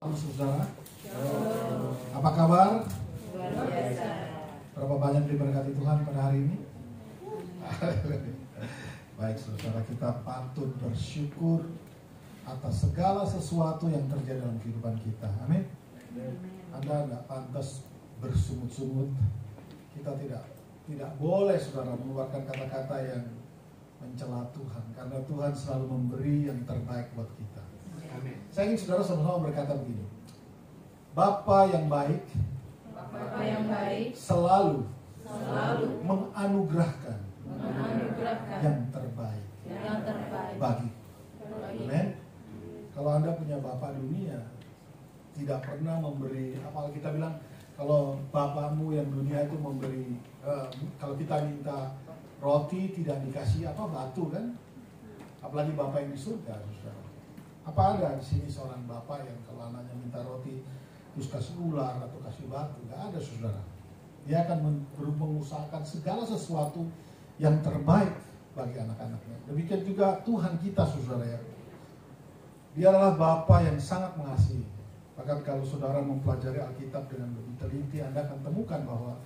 Halo saudara, apa kabar? Luar biasa. Berapa banyak diberkati Tuhan pada hari ini? Baik saudara, kita patut bersyukur atas segala sesuatu yang terjadi dalam kehidupan kita. Amin. Anda tidak pantas bersungut-sungut. Kita tidak boleh saudara mengeluarkan kata-kata yang mencela Tuhan, karena Tuhan selalu memberi yang terbaik buat kita. Amin. Saya ingin saudara sama-sama berkata begini. Bapa yang baik selalu menganugerahkan yang terbaik bagi. Amin. Kalau Anda punya Bapa dunia, tidak pernah memberi, apalagi kita bilang kalau Bapamu yang dunia itu memberi, kalau kita minta roti tidak dikasih batu kan? Apalagi Bapa yang di surga, saudara. Apa ada di sini seorang bapak yang kalau anaknya minta roti terus kasih ular atau kasih batu? Gak ada, saudara. Dia akan mengusahakan segala sesuatu yang terbaik bagi anak-anaknya. Demikian juga Tuhan kita, saudara ya. Dia adalah Bapa yang sangat mengasihi. Bahkan kalau saudara mempelajari Alkitab dengan lebih teliti, Anda akan temukan bahwa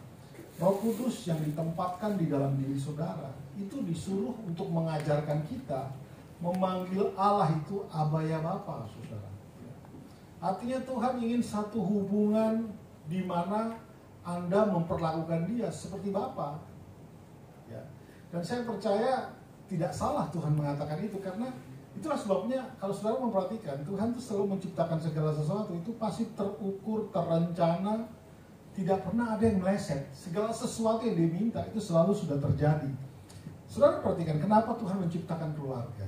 Roh Kudus yang ditempatkan di dalam diri saudara itu disuruh untuk mengajarkan kita memanggil Allah itu Aba ya Bapa, saudara. Artinya Tuhan ingin satu hubungan di mana Anda memperlakukan Dia seperti Bapa. Ya. Dan saya percaya tidak salah Tuhan mengatakan itu, karena itulah sebabnya kalau saudara memperhatikan Tuhan itu selalu menciptakan segala sesuatu itu pasti terukur, terencana, tidak pernah ada yang meleset. Segala sesuatu yang diminta itu selalu sudah terjadi. Saudara perhatikan kenapa Tuhan menciptakan keluarga.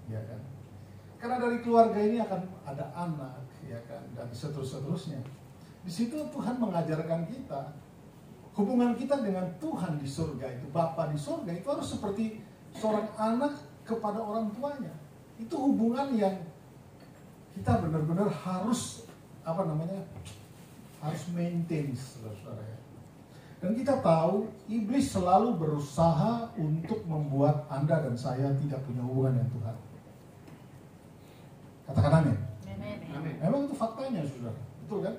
Ya kan? Karena dari keluarga ini akan ada anak, ya kan, dan seterusnya. Di situ Tuhan mengajarkan kita hubungan kita dengan Tuhan di surga itu, Bapa di surga itu harus seperti seorang anak kepada orang tuanya. Itu hubungan yang kita benar-benar harus harus maintain, saudara ya. Dan kita tahu iblis selalu berusaha untuk membuat Anda dan saya tidak punya hubungan dengan Tuhan. Katakan amin. Amin. Memang itu faktanya, saudara. Betul kan?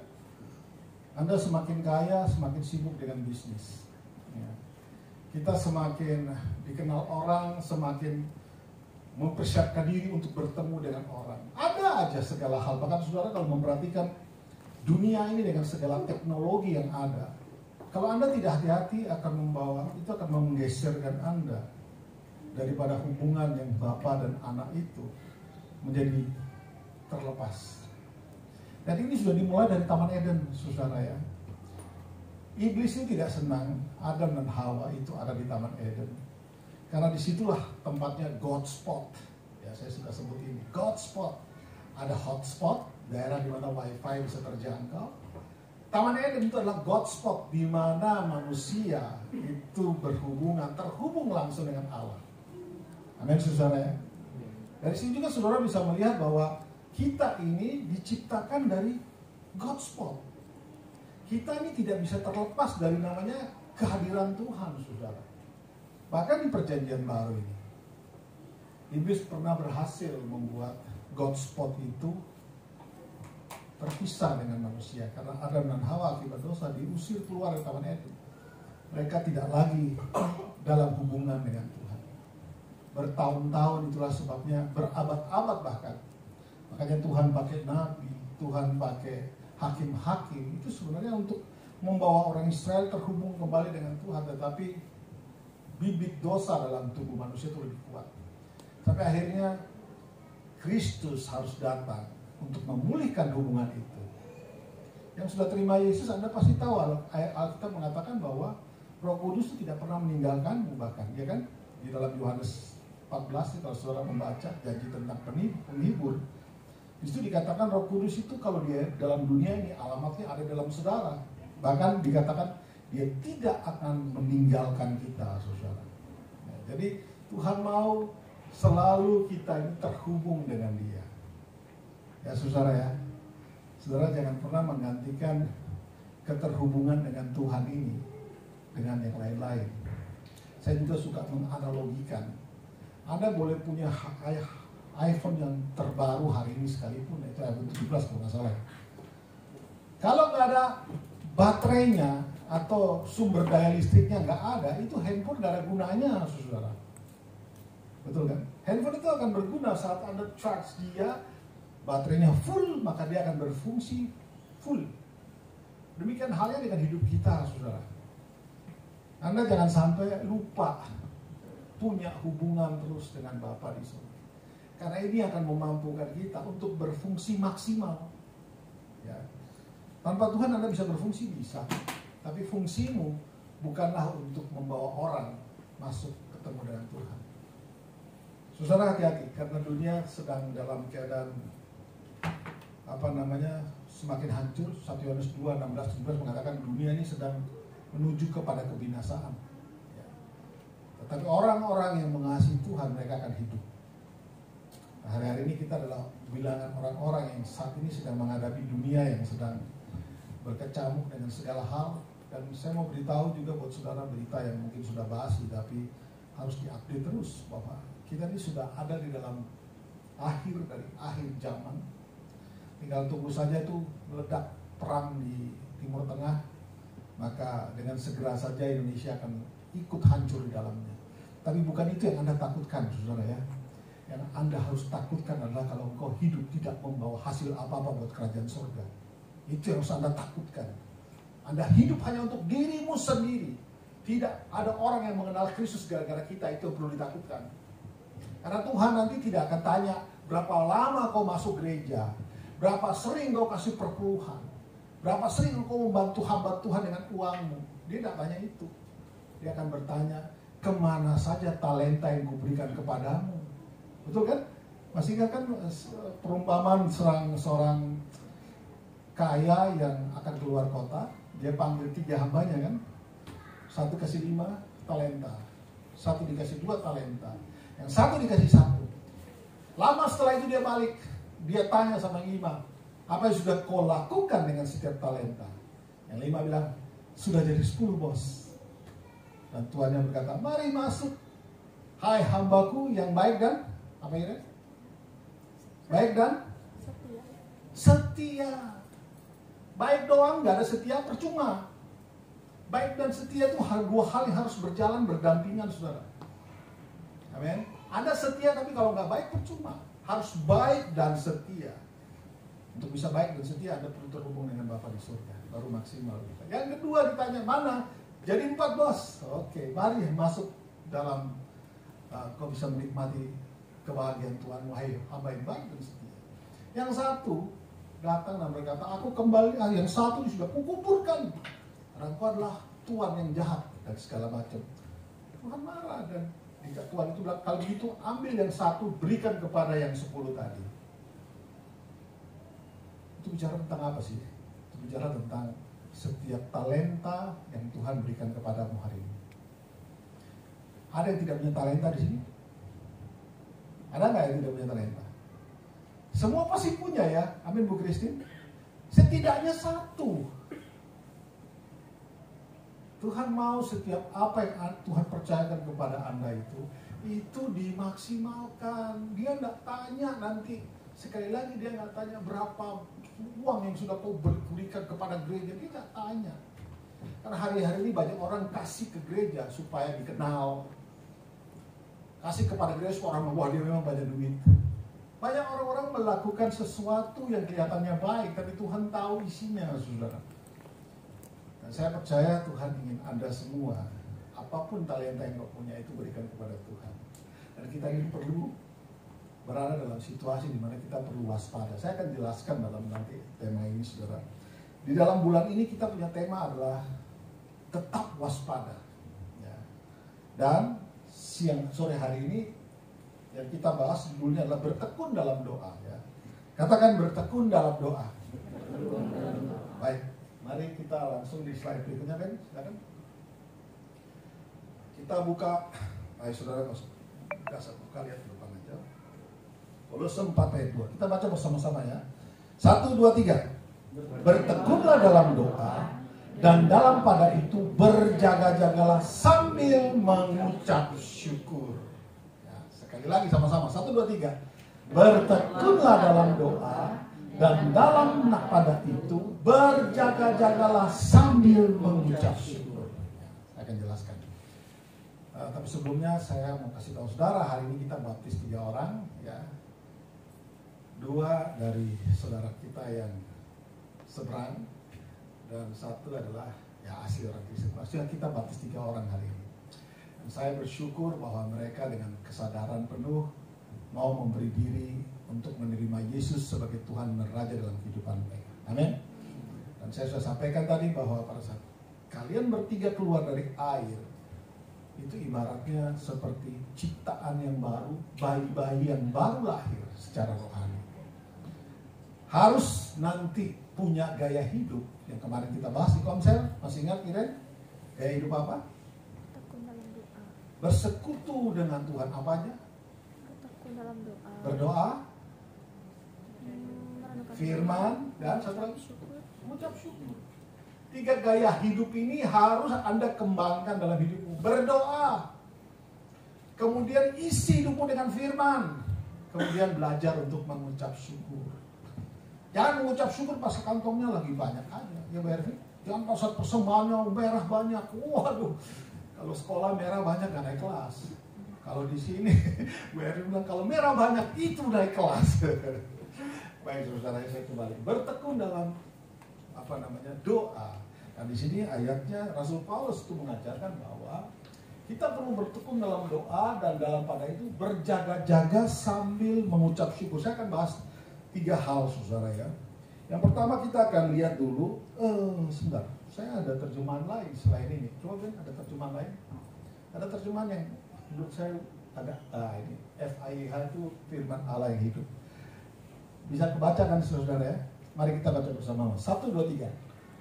Anda semakin kaya, semakin sibuk dengan bisnis. Ya. Kita semakin dikenal orang, semakin mempersiapkan diri untuk bertemu dengan orang. Ada aja segala hal. Bahkan saudara kalau memperhatikan dunia ini dengan segala teknologi yang ada, kalau Anda tidak hati-hati akan menggeserkan Anda daripada hubungan yang Bapa dan anak itu menjadi terlepas. Dan ini sudah dimulai dari Taman Eden, saudara ya. Iblis ini tidak senang Adam dan Hawa itu ada di Taman Eden, karena disitulah tempatnya God spot. Ya, saya sudah sebut ini God spot. Ada hotspot, daerah di mana wifi bisa terjangkau. Taman Eden itu adalah God spot, di mana manusia itu terhubung langsung dengan Allah. Amin, saudara ya. Dari sini juga saudara bisa melihat bahwa kita ini diciptakan dari God spot. Kita ini tidak bisa terlepas dari namanya kehadiran Tuhan, saudara. Bahkan di perjanjian baru ini, iblis pernah berhasil membuat God spot itu terpisah dengan manusia, karena Adam dan Hawa akibat dosa diusir keluar dari Taman Eden. Mereka tidak lagi dalam hubungan dengan Tuhan. Bertahun-tahun, itulah sebabnya berabad-abad bahkan. Makanya Tuhan pakai nabi, Tuhan pakai hakim-hakim, itu sebenarnya untuk membawa orang Israel terhubung kembali dengan Tuhan. Tetapi bibit dosa dalam tubuh manusia itu lebih kuat. Sampai akhirnya Kristus harus datang untuk memulihkan hubungan itu. Yang sudah terima Yesus, Anda pasti tahu Alkitab mengatakan bahwa Roh Kudus itu tidak pernah meninggalkanmu, bahkan, ya kan? Di dalam Yohanes 14, kalau saudara membaca janji tentang penghibur, di situ dikatakan Roh Kudus itu kalau dia dalam dunia ini alamatnya ada dalam saudara. Bahkan dikatakan dia tidak akan meninggalkan kita, saudara. Nah, jadi Tuhan mau selalu kita ini terhubung dengan Dia. Ya, saudara ya. Saudara jangan pernah menggantikan keterhubungan dengan Tuhan ini dengan yang lain-lain. Saya juga suka menganalogikan. Anda boleh punya iPhone yang terbaru hari ini sekalipun, itu iPhone 17 kalau nggak salah. Kalau nggak ada baterainya atau sumber daya listriknya nggak ada, itu handphone nggak ada gunanya, saudara. Betul kan? Handphone itu akan berguna saat Anda charge dia, baterainya full, maka dia akan berfungsi full. Demikian halnya dengan hidup kita, saudara. Anda jangan sampai lupa punya hubungan terus dengan Bapa di surga. Karena ini akan memampukan kita untuk berfungsi maksimal. Ya. Tanpa Tuhan Anda bisa berfungsi, bisa. Tapi fungsimu bukanlah untuk membawa orang masuk ketemu dengan Tuhan. Saudara, hati-hati, karena dunia sedang dalam keadaan semakin hancur. 1 Yohanes 2, 16-17 mengatakan dunia ini sedang menuju kepada kebinasaan. Ya. Tetapi orang-orang yang mengasihi Tuhan, mereka akan hidup. Nah, hari-hari ini kita adalah bilangan orang-orang yang saat ini sedang menghadapi dunia yang sedang berkecamuk dengan segala hal. Dan saya mau beritahu juga buat saudara berita yang mungkin sudah basi, tapi harus diupdate terus bahwa kita ini sudah ada di dalam akhir dari akhir zaman. Tinggal tunggu saja itu meledak perang di Timur Tengah, maka dengan segera saja Indonesia akan ikut hancur di dalamnya. Tapi bukan itu yang Anda takutkan, saudara ya. Yang Anda harus takutkan adalah kalau engkau hidup tidak membawa hasil apa-apa buat kerajaan surga. Itu yang harus Anda takutkan. Anda hidup hanya untuk dirimu sendiri. Tidak ada orang yang mengenal Kristus gara-gara kita, itu perlu ditakutkan. Karena Tuhan nanti tidak akan tanya berapa lama kau masuk gereja, berapa sering kau kasih perpuluhan, berapa sering kau membantu hamba Tuhan dengan uangmu. Dia tidak tanya itu. Dia akan bertanya, kemana saja talenta yang kuberikan kepadamu. Betul kan? Masih ingat kan perumpamaan seorang kaya yang akan keluar kota? Dia panggil 3 hambanya kan? 1 kasih 5 talenta, 1 dikasih 2 talenta, yang 1 dikasih 1. Lama setelah itu dia balik, dia tanya sama yang 5, apa yang sudah kau lakukan dengan setiap talenta? Yang 5 bilang, sudah jadi 10 bos. Dan tuannya berkata, mari masuk, hai hambaku yang baik dan apa ini? Baik dan setia. Baik doang, nggak ada setia, percuma. Baik dan setia itu 2 hal yang harus berjalan berdampingan, saudara. Amin. Anda setia, tapi kalau nggak baik, percuma. Harus baik dan setia. Untuk bisa baik dan setia, Anda perlu terhubung dengan Bapa di surga. Baru maksimal. Yang kedua ditanya, mana? Jadi 4 bos. Oke, mari masuk dalam kau bisa menikmati kebahagiaan Tuhan. Wahai hamba yang baik dan setia. Yang 1 datang dan berkata, aku kembali, yang 1 sudah kukuburkan. Karena engkau adalah Tuhan yang jahat dan segala macam. Tuhan marah dan jika Tuhan itu bilang, kalau begitu ambil yang 1, berikan kepada yang 10 tadi. Itu bicara tentang apa sih? Itu bicara tentang setiap talenta yang Tuhan berikan kepadamu hari ini. Ada yang tidak punya talenta di sini? Ada nggak yang tidak punya talenta? Semua pasti punya ya, amin Bu Christine. Setidaknya 1. Tuhan mau setiap apa yang Tuhan percayakan kepada Anda itu dimaksimalkan. Dia nggak tanya nanti, sekali lagi dia nggak tanya berapa uang yang sudah kau berikan kepada gereja. Dia nggak tanya. Karena hari-hari ini banyak orang kasih ke gereja supaya dikenal. Kasih kepada gereja supaya orang, wah dia memang banyak duit. Banyak orang-orang melakukan sesuatu yang kelihatannya baik, tapi Tuhan tahu isinya, saudara. Dan saya percaya Tuhan ingin Anda semua, apapun talenta yang kau punya itu berikan kepada Tuhan. Dan kita ini perlu berada dalam situasi di mana kita perlu waspada. Saya akan jelaskan dalam nanti tema ini, saudara. Di dalam bulan ini kita punya tema adalah tetap waspada. Ya. Dan sore hari ini yang kita bahas judulnya adalah bertekun dalam doa. Ya. Katakan bertekun dalam doa. Baik, mari kita langsung di slide berikutnya, Ben. Silakan. Kita buka, ayo saudara, buka lihat di depan aja. Kolose 4 ayat 2. Kita baca bersama-sama ya. 1, 2, 3. Bertekunlah dalam doa, dan dalam pada itu berjaga-jagalah sambil mengucap syukur. Sekali lagi sama-sama, 1, 2, 3. Bertekunlah dalam doa, Dan dalam pada itu berjaga-jagalah sambil mengucap syukur. Saya akan jelaskan. Tapi sebelumnya saya mau kasih tahu saudara, hari ini kita baptis 3 orang, ya. 2 dari saudara kita yang seberang dan 1 adalah ya asli orang Kristen. Maksudnya kita baptis 3 orang hari ini. Dan saya bersyukur bahwa mereka dengan kesadaran penuh mau memberi diri untuk menerima Yesus sebagai Tuhan dan Raja dalam kehidupan mereka. Amin. Dan saya sudah sampaikan tadi bahwa pada saat kalian bertiga keluar dari air, itu ibaratnya seperti ciptaan yang baru, bayi-bayi yang baru lahir secara rohani. Harus nanti punya gaya hidup yang kemarin kita bahas di Komsel, masih ingat Iren? Gaya hidup apa? Bertekun dalam doa. Bersekutu dengan Tuhan, apa aja? Bertekun dalam doa. Berdoa, Merenungkan firman, dan satu lagi syukur. mengucap syukur. 3 gaya hidup ini harus Anda kembangkan dalam hidupmu. Berdoa, kemudian isi hidupmu dengan firman, kemudian belajar untuk mengucap syukur. Jangan mengucap syukur pas kantongnya lagi banyak aja, ya Bu Ervi. Jangan pas persembahannya merah banyak, waduh. Kalau sekolah merah banyak gak naik kelas. Kalau di sini Bu Ervi bilang kalau merah banyak itu naik kelas. Baik saudara, saya kembali bertekun dalam doa. Dan di sini ayatnya Rasul Paulus itu mengajarkan bahwa kita perlu bertekun dalam doa dan dalam pada itu berjaga-jaga sambil mengucap syukur. Saya akan bahas 3 hal saudara ya. Yang pertama kita akan lihat dulu, sebentar, saya ada terjemahan lain selain ini. Coba Ben, ada terjemahan lain? Ada terjemahan yang menurut saya agak, ini FIH itu firman Allah yang hidup. Bisa kebaca kan saudara ya? Mari kita baca bersama. 1, 2, 3.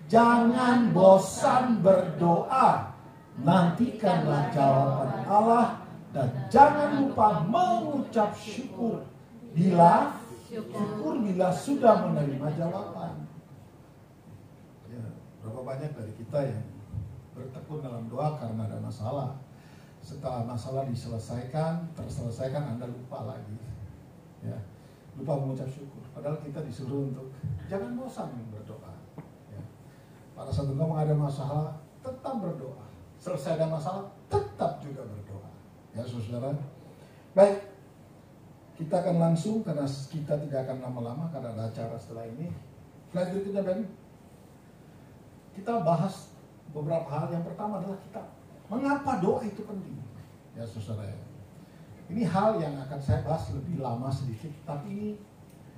Jangan bosan berdoa, nantikanlah jawaban Allah, dan jangan lupa mengucap syukur bila sudah menerima jawaban. Ya, berapa banyak dari kita yang bertekun dalam doa karena ada masalah. Setelah masalah terselesaikan, Anda lupa lagi. Ya, lupa mengucap syukur. Padahal kita disuruh untuk jangan bosan berdoa. Ya. Pada saat engkau ada masalah, tetap berdoa. Selesai ada masalah, tetap juga berdoa. Ya, saudara. Baik. Kita akan langsung, karena kita tidak akan lama-lama karena ada acara setelah ini. Slide berikutnya Ben. Kita bahas beberapa hal. Yang pertama adalah mengapa doa itu penting. Ya saudara ya. Ini hal yang akan saya bahas lebih lama sedikit, tapi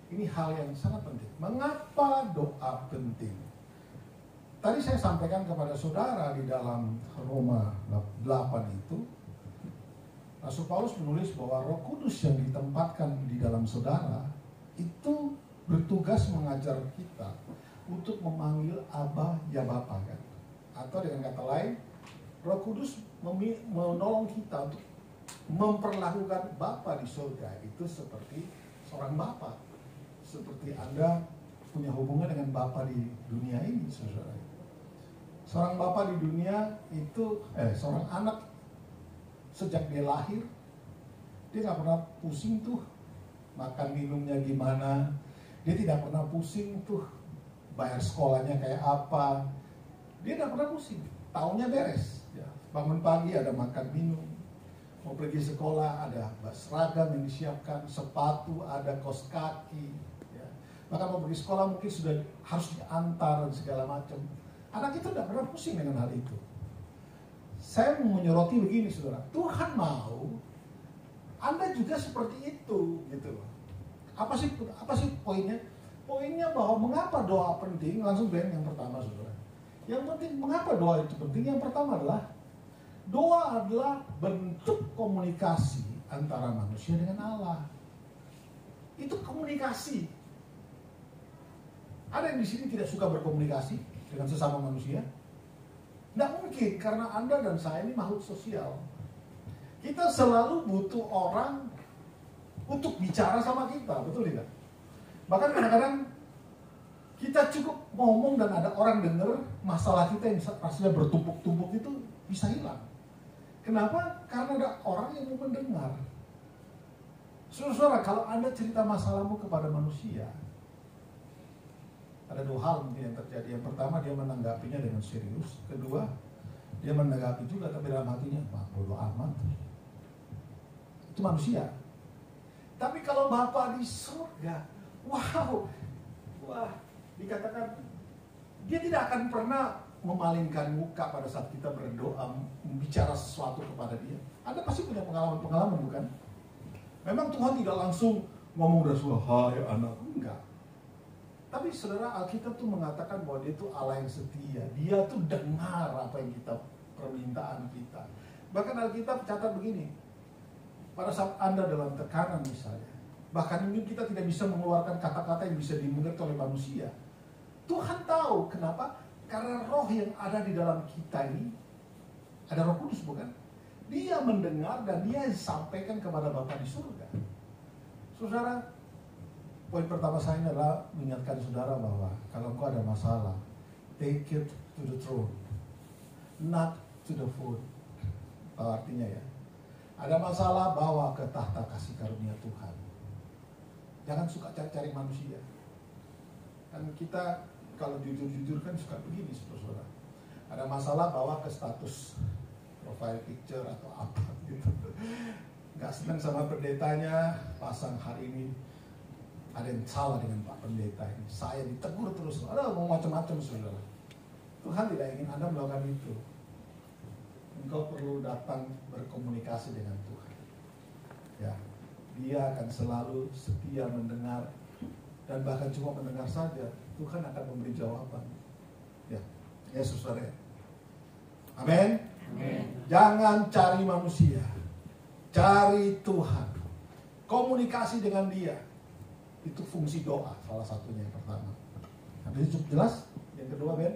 ini hal yang sangat penting. Mengapa doa penting? Tadi saya sampaikan kepada saudara di dalam Roma 8 itu, Rasul Paulus menulis bahwa Roh Kudus yang ditempatkan di dalam saudara itu bertugas mengajar kita untuk memanggil Abba ya Bapa kan. Atau dengan kata lain, Roh Kudus menolong kita untuk memperlakukan Bapa di surga itu seperti seorang Bapa. Seperti Anda punya hubungan dengan Bapa di dunia ini, saudara. Seorang Bapa di dunia itu, seorang anak sejak dia lahir, dia gak pernah pusing tuh makan minumnya gimana. Dia tidak pernah pusing tuh bayar sekolahnya kayak apa. Dia gak pernah pusing, tahunnya beres ya. Bangun pagi ada makan minum, mau pergi sekolah ada seragam yang disiapkan, sepatu, ada kaos kaki ya. Bahkan mau pergi sekolah mungkin sudah harus diantar dan segala macam. Anak itu gak pernah pusing dengan hal itu. Saya mau menyoroti begini saudara, Tuhan mau Anda juga seperti itu gitu loh. Apa sih poinnya? Poinnya bahwa mengapa doa penting? Langsung Ben yang pertama saudara. Yang penting mengapa doa itu penting? Yang pertama adalah doa adalah bentuk komunikasi antara manusia dengan Allah. Itu komunikasi. Ada yang di sini tidak suka berkomunikasi dengan sesama manusia? Tidak mungkin, karena Anda dan saya ini makhluk sosial. Kita selalu butuh orang untuk bicara sama kita, betul tidak? Bahkan kadang-kadang kita cukup ngomong dan ada orang dengar, masalah kita yang rasanya bertumpuk-tumpuk itu bisa hilang. Kenapa? Karena ada orang yang mau mendengar. Saudara, kalau Anda cerita masalahmu kepada manusia, Ada dua hal mungkin yang terjadi. Yang pertama, dia menanggapinya dengan serius. Kedua, dia menanggapi juga tapi dalam hatinya, wah bodo amat. Itu manusia. Tapi kalau Bapa di surga, wow, wah, dikatakan dia tidak akan pernah memalingkan muka pada saat kita berdoa, bicara sesuatu kepada dia. Anda pasti punya pengalaman-pengalaman, bukan? Memang Tuhan tidak langsung ngomong dari surga, hai anak, enggak. Tapi saudara, Alkitab tuh mengatakan bahwa dia tuh Allah yang setia. Dia tuh dengar apa yang kita, permintaan kita. Bahkan Alkitab catat begini, pada saat Anda dalam tekanan misalnya, bahkan mungkin kita tidak bisa mengeluarkan kata-kata yang bisa dimengerti oleh manusia. Tuhan tahu kenapa? Karena roh yang ada di dalam kita ini, ada Roh Kudus, bukan? Dia mendengar dan dia sampaikan kepada Bapa di surga. Saudara, poin pertama saya adalah mengingatkan saudara bahwa kalau engkau ada masalah, take it to the throne, not to the foot. Tahu artinya ya? Ada masalah, bawa ke tahta kasih karunia Tuhan. Jangan suka cari-cari manusia. Kan kita kalau jujur-jujur kan suka begini, saudara. Ada masalah, bawa ke status profile picture atau apa gitu. Gak senang sama pendetanya, pasang hari ini ada yang salah dengan Pak Pendeta ini. Saya ditegur terus, ada mau macam-macam, saudara. Tuhan tidak ingin Anda melakukan itu. Engkau perlu datang berkomunikasi dengan Tuhan. Ya, Dia akan selalu setia mendengar, dan bahkan cuma mendengar saja, Tuhan akan memberi jawaban. Ya, Yesus, saudara. Amin. Jangan cari manusia, cari Tuhan. Komunikasi dengan Dia. Itu fungsi doa, salah satunya yang pertama. Habis itu cukup jelas. Yang kedua, Ben,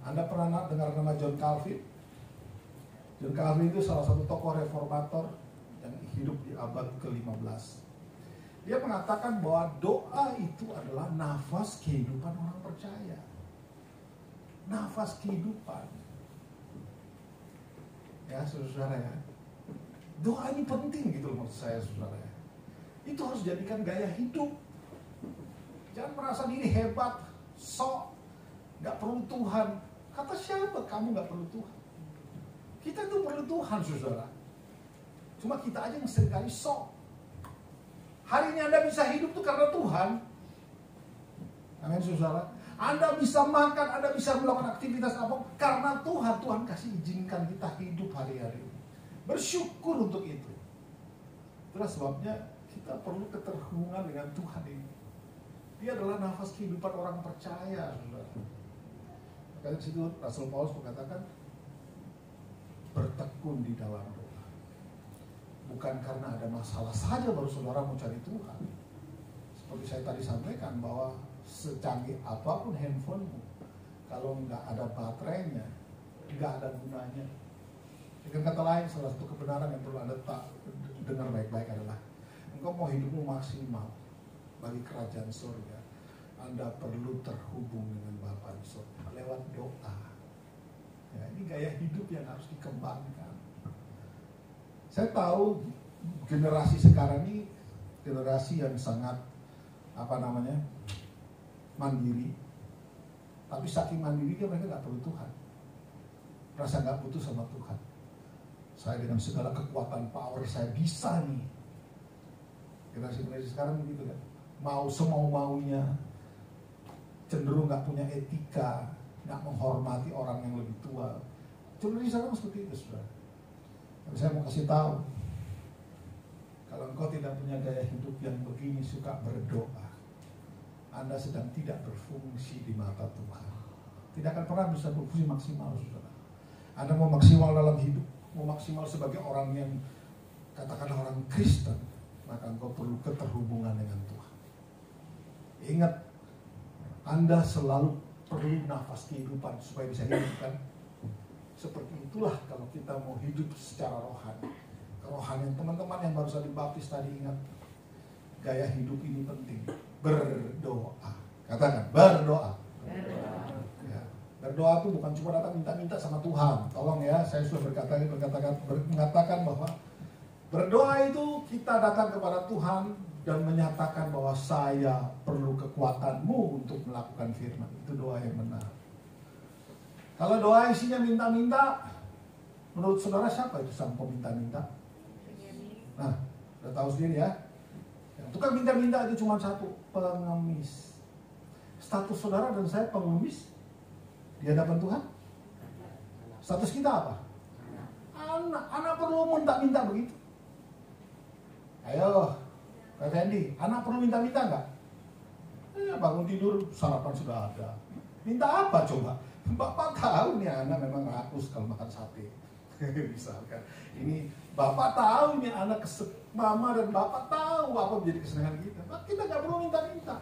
Anda pernah dengar nama John Calvin? John Calvin itu salah satu tokoh reformator yang hidup di abad ke-15. Dia mengatakan bahwa doa itu adalah nafas kehidupan orang percaya. Nafas kehidupan. Ya, saudara ya. Doa ini penting gitu loh maksud saya, saudara ya. Itu harus jadikan gaya hidup. Jangan merasa diri hebat, sok, gak perlu Tuhan. Kata siapa kamu gak perlu Tuhan? Kita tuh perlu Tuhan, saudara. Cuma kita aja yang seringkali sok. Hari ini Anda bisa hidup tuh karena Tuhan. Amin, saudara. Anda bisa makan, Anda bisa melakukan aktivitas apa karena Tuhan. Tuhan kasih izinkan kita hidup hari-hari ini. Bersyukur untuk itu. Itulah sebabnya kita perlu keterhubungan dengan Tuhan ini. Dia adalah nafas kehidupan orang percaya, saudara. Makanya situ Rasul Paulus mengatakan, bertekun di dalam doa. Bukan karena ada masalah saja baru saudara mau cari Tuhan. Seperti saya tadi sampaikan bahwa secanggih apapun handphonemu, kalau nggak ada baterainya, nggak ada gunanya. Dengan kata lain, salah satu kebenaran yang perlu Anda dengar baik-baik adalah, engkau mau hidupmu maksimal bagi kerajaan surga, Anda perlu terhubung dengan Bapa di surga lewat doa. Ya, ini gaya hidup yang harus dikembangkan. Saya tahu generasi sekarang ini generasi yang sangat mandiri. Tapi saking mandirinya mereka nggak perlu Tuhan. Merasa nggak butuh sama Tuhan. Saya dengan segala kekuatan power saya bisa nih. Generasi sekarang begitu kan. Mau semau-maunya, cenderung nggak punya etika, nggak menghormati orang yang lebih tua. Generasi sekarang seperti itu, saudara. Tapi saya mau kasih tahu, kalau engkau tidak punya gaya hidup yang begini, suka berdoa, Anda sedang tidak berfungsi di mata Tuhan. Tidak akan pernah bisa berfungsi maksimal, saudara. Anda mau maksimal dalam hidup, mau maksimal sebagai orang yang katakanlah orang Kristen, maka engkau perlu keterhubungan dengan Tuhan. Ingat, Anda selalu perlu nafas kehidupan supaya bisa hidup, kan? Seperti itulah kalau kita mau hidup secara rohani. Kerohanian teman-teman yang baru saja dibaptis tadi, ingat, gaya hidup ini penting. Berdoa. Katakan, berdoa. Ya, berdoa itu bukan cuma datang minta-minta sama Tuhan. Tolong ya, saya sudah mengatakan bahwa berdoa itu kita datang kepada Tuhan dan menyatakan bahwa saya perlu kekuatanmu untuk melakukan firman. Itu doa yang benar. Kalau doa isinya minta-minta, menurut saudara siapa itu sang peminta-minta? Nah, udah tahu sendiri ya. Yang tukang minta-minta itu cuma satu, pengemis. Status saudara dan saya pengemis di hadapan Tuhan. Status kita apa? Anak perlu minta-minta begitu. Ayo, Pak Fendi, anak perlu minta-minta nggak? Bangun tidur, sarapan sudah ada. Minta apa coba? Bapak tahu nih anak memang rakus kalau makan sate. Misalkan, ini Bapak tahu nih anak mama dan Bapak tahu apa menjadi kesenangan kita. Kita nggak perlu minta-minta.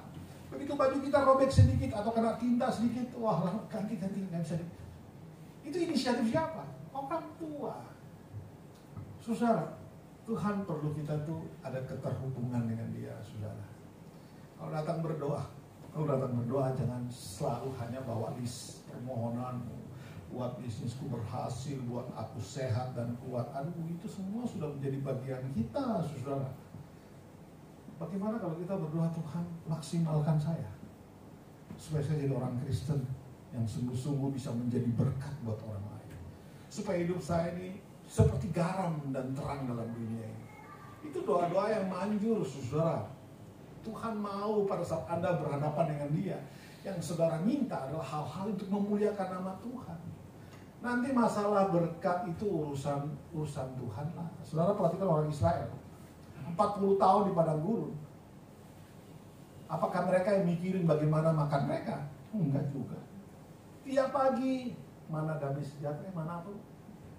Begitu baju kita robek sedikit atau kena tinta sedikit, wah ganti nggak bisa. Itu inisiatif siapa? Orang tua. Saudara, Tuhan perlu kita tuh ada keterhubungan dengan Dia, saudara. Kalau datang berdoa, jangan selalu hanya bawa list permohonan, buat bisnisku berhasil, buat aku sehat dan kuat. Aduh, itu semua sudah menjadi bagian kita, saudara. Bagaimana kalau kita berdoa, Tuhan maksimalkan saya, supaya saya jadi orang Kristen yang sungguh-sungguh bisa menjadi berkat buat orang lain. Supaya hidup saya ini seperti garam dan terang dalam dunia ini. Itu doa-doa yang manjur, saudara. Tuhan mau pada saat Anda berhadapan dengan Dia, yang saudara minta adalah hal-hal untuk memuliakan nama Tuhan. Nanti masalah berkat itu urusan Tuhan lah. Saudara perhatikan orang Israel, 40 tahun di padang gurun. Apakah mereka yang mikirin bagaimana makan mereka? Enggak juga. Tiap pagi, mana damai sejahtera, mana apa?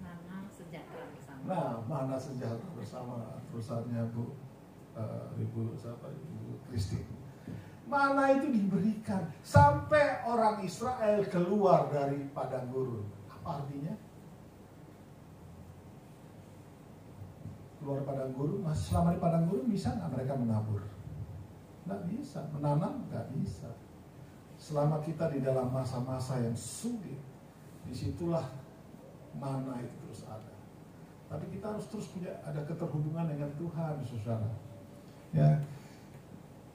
Mana sejahtera bersama. Nah, mana sejahtera bersama perusahaannya Ibu Kristi. Mana itu diberikan sampai orang Israel keluar dari padang gurun. Apa artinya? Keluar padang gurun, masih selama di padang gurun bisa nggak mereka menabur? Nggak bisa, menanam nggak bisa. Selama kita di dalam masa-masa yang sulit, disitulah mana itu terus ada. Tapi kita harus terus punya ada keterhubungan dengan Tuhan, saudara. Ya,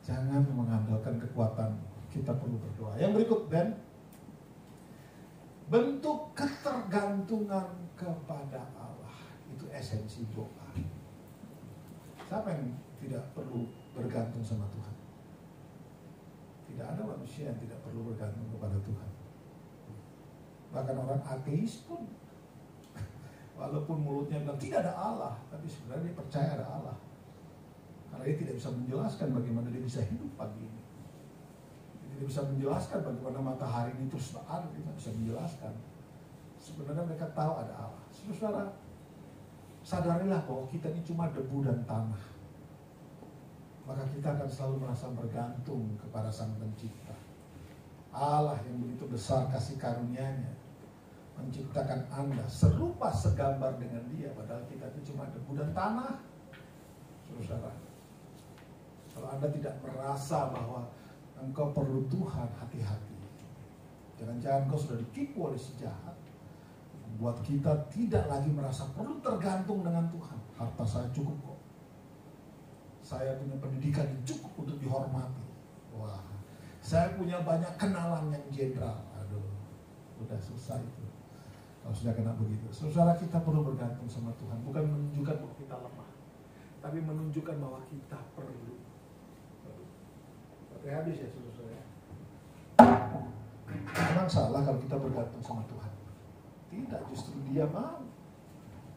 jangan mengandalkan kekuatan. Kita perlu berdoa. Yang berikut, Ben, bentuk ketergantungan kepada Allah itu esensi doa. Siapa yang tidak perlu bergantung sama Tuhan? Tidak ada manusia yang tidak perlu bergantung kepada Tuhan. Bahkan orang ateis pun, walaupun mulutnya bilang tidak ada Allah, tapi sebenarnya dia percaya ada Allah. Karena dia tidak bisa menjelaskan bagaimana dia bisa hidup pagi ini. Dia tidak bisa menjelaskan bagaimana matahari ini terus ada, dia tidak bisa menjelaskan. Sebenarnya mereka tahu ada Allah. Saudara, sadarilah bahwa kita ini cuma debu dan tanah. Maka kita akan selalu merasa bergantung kepada Sang Pencipta. Allah yang begitu besar kasih karunia-Nya menciptakan Anda serupa segambar dengan Dia, padahal kita itu cuma debu dan tanah. Saudara, kalau Anda tidak merasa bahwa engkau perlu Tuhan, hati-hati. Jangan-jangan engkau sudah ditipu oleh si jahat. Buat kita tidak lagi merasa perlu tergantung dengan Tuhan. Harta saya cukup kok. Saya punya pendidikan yang cukup untuk dihormati. Wah, saya punya banyak kenalan yang jenderal. Aduh, udah susah itu. Kalau sudah kena begitu, saudara, kita perlu bergantung sama Tuhan. Bukan menunjukkan bahwa kita lemah, tapi menunjukkan bahwa kita perlu. Oke, habis ya saudara. Memang salah kalau kita bergantung sama Tuhan. Tidak, justru Dia mau.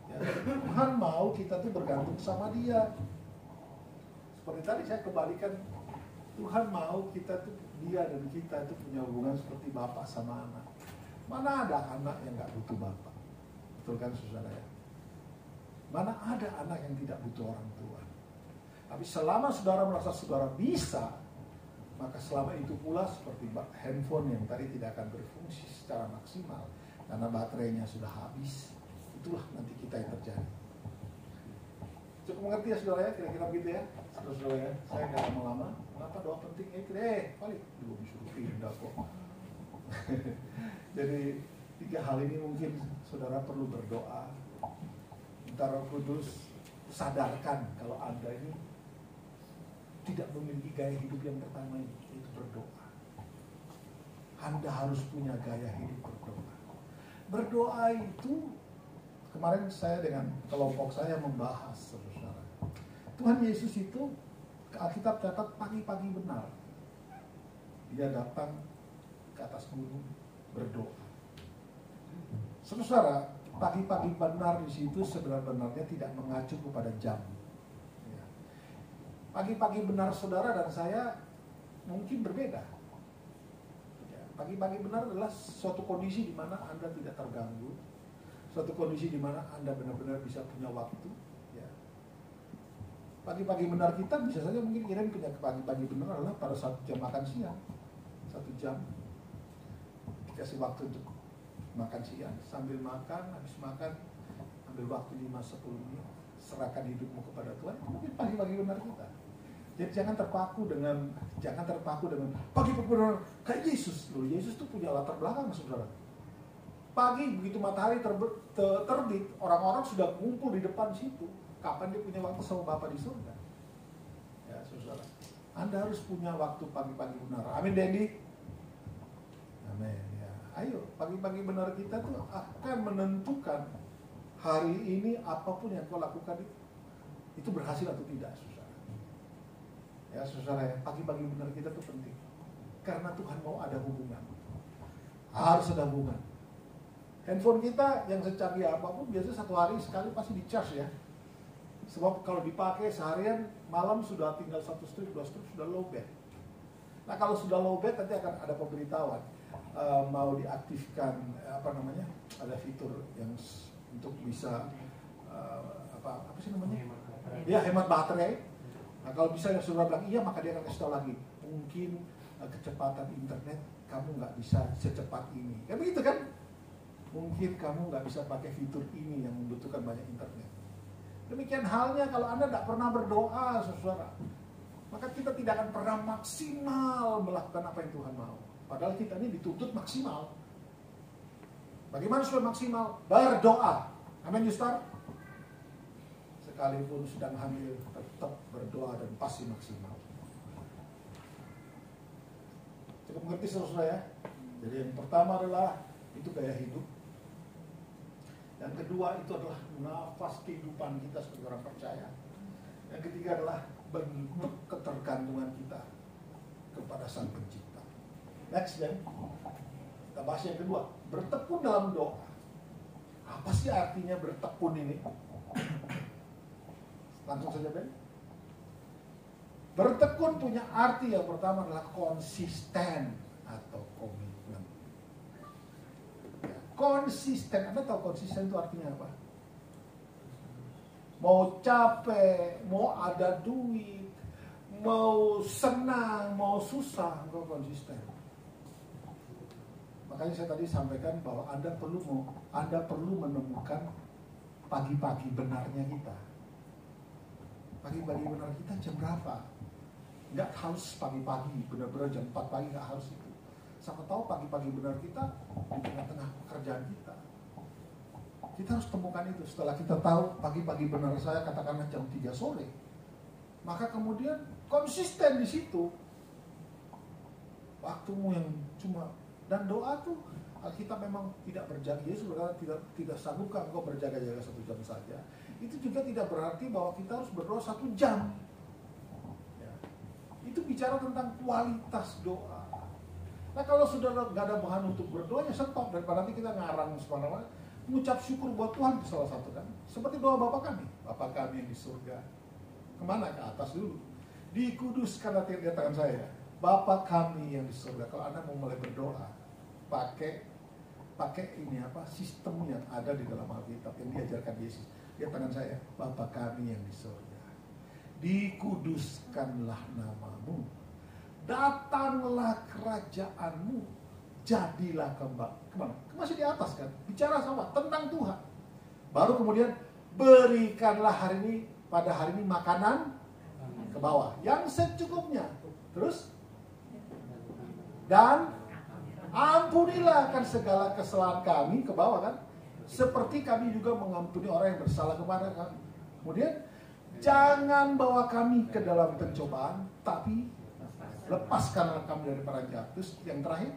Ya, Tuhan mau kita tuh bergantung sama Dia. Seperti tadi saya kembalikan, Tuhan mau kita tuh, Dia dan kita itu punya hubungan seperti bapak sama anak. Mana ada anak yang gak butuh bapak? Betul kan saudara ya? Mana ada anak yang tidak butuh orang tua? Tapi selama saudara merasa saudara bisa, maka selama itu pula seperti handphone yang tadi tidak akan berfungsi secara maksimal karena baterainya sudah habis. Itulah nanti kita yang terjadi. Cukup mengerti ya saudara ya, kira-kira begitu ya saudara ya. Saya gak lama-lama. Kenapa doa penting itu? Balik belum disuruh pindah kok. Jadi 3 hal ini mungkin saudara perlu berdoa. Minta Roh Kudus sadarkan kalau Anda ini tidak memiliki gaya hidup yang pertama ini, yaitu berdoa. Anda harus punya gaya hidup berdoa. Berdoa itu, kemarin saya dengan kelompok saya membahas, saudara. Tuhan Yesus itu, Alkitab catat pagi-pagi benar. Dia datang ke atas gunung berdoa. Saudara, pagi-pagi benar di situ sebenarnya tidak mengacu kepada jam. Ya. Pagi-pagi benar saudara dan saya mungkin berbeda. Ya. Pagi-pagi benar adalah suatu kondisi di mana Anda tidak terganggu, suatu kondisi di mana Anda benar-benar bisa punya waktu. Ya. Pagi-pagi benar kita bisa saja mungkin kirim punya pagi-pagi benar adalah pada saat jam makan siang, 1 jam dikasih waktu untuk makan siang, sambil makan, habis makan ambil waktu 5-10 menit, serahkan hidupmu kepada Tuhan. Mungkin pagi-pagi benar kita. Jadi jangan terpaku dengan pagi-pagi benar kayak Yesus. Loh, Yesus tuh punya latar belakang, saudara. Pagi begitu matahari terbit, orang-orang sudah ngumpul di depan situ. Kapan dia punya waktu sama Bapa di surga? Ya, saudara. Anda harus punya waktu pagi-pagi benar. Amin, Dendi. Amin. Ayo, pagi-pagi benar kita tuh akan menentukan hari ini apapun yang kau lakukan itu berhasil atau tidak, saudara. Ya, saudara, ya, pagi-pagi benar kita tuh penting. Karena Tuhan mau ada hubungan. Harus ada hubungan. Handphone kita yang secanggih apapun biasanya 1 hari sekali pasti di-charge ya. Sebab kalau dipakai seharian, malam sudah tinggal 1 strip, 2 strip, sudah low bat. Nah, kalau sudah low bat nanti akan ada pemberitahuan. Mau diaktifkan ada fitur yang untuk bisa apa sih namanya? Ya, hemat baterai. Nah, kalau bisa yang sudah bilang iya, maka dia akan kasih tahu lagi. Mungkin kecepatan internet kamu nggak bisa secepat ini. Kan begitu kan? Mungkin kamu nggak bisa pakai fitur ini yang membutuhkan banyak internet. Demikian halnya kalau Anda tidak pernah berdoa, saudara, maka kita tidak akan pernah maksimal melakukan apa yang Tuhan mau. Padahal kita ini dituntut maksimal. Bagaimana supaya maksimal? Berdoa. Amin, Yustar? Sekalipun sedang hamil, tetap berdoa dan pasti maksimal. Cukup mengerti, saudara ya? Jadi yang pertama adalah itu gaya hidup. Yang kedua itu adalah nafas kehidupan kita sebagai orang percaya. Yang ketiga adalah bentuk ketergantungan kita kepada Sang Pencipta. Next, Ben. Kita bahas yang kedua, bertekun dalam doa. Apa sih artinya bertekun ini? Langsung saja, Ben. Bertekun punya arti yang pertama adalah konsisten atau komitmen. Konsisten, Anda tahu konsisten itu artinya apa? Mau capek, mau ada duit, mau senang, mau susah, engkau konsisten. Makanya saya tadi sampaikan bahwa Anda perlu menemukan pagi-pagi benarnya kita. Pagi-pagi benar kita jam berapa? Nggak harus pagi-pagi, benar-benar jam 4 pagi, nggak harus itu. Siapa tahu pagi-pagi benar kita di tengah-tengah pekerjaan kita. Kita harus temukan itu. Setelah kita tahu pagi-pagi benar saya katakanlah jam 3 sore, maka kemudian konsisten di situ. Waktumu yang cuma. Dan doa tuh Alkitab memang tidak berjaga. Yesus berkata tidak sanggupkah engkau berjaga-jaga 1 jam saja. Itu juga tidak berarti bahwa kita harus berdoa 1 jam. Ya. Itu bicara tentang kualitas doa. Nah, kalau sudah nggak ada bahan untuk berdoa, ya stop. Daripada nanti kita ngarang semana-mana. Mengucap syukur buat Tuhan itu salah satu kan. Seperti doa Bapa kami. Bapa kami yang di surga. Kemana? Ke atas dulu. Dikuduskan hati di tangan saya. Bapa kami yang di surga. Kalau Anda mau mulai berdoa, pakai sistem yang ada di dalam Alkitab yang diajarkan Yesus. Di tangan saya, Bapa kami yang di surga. Dikuduskanlah namamu. Datanglah kerajaanmu. Jadilah kemana? Masih di atas kan? Bicara sama tentang Tuhan. Baru kemudian berikanlah pada hari ini makanan ke bawah yang secukupnya. Terus dan ampunilah akan segala kesalahan kami ke bawah kan, seperti kami juga mengampuni orang yang bersalah kepada kami. Kemudian Jangan bawa kami ke dalam pencobaan, tapi lepaskanlah kami dari para jahat. Terus yang terakhir,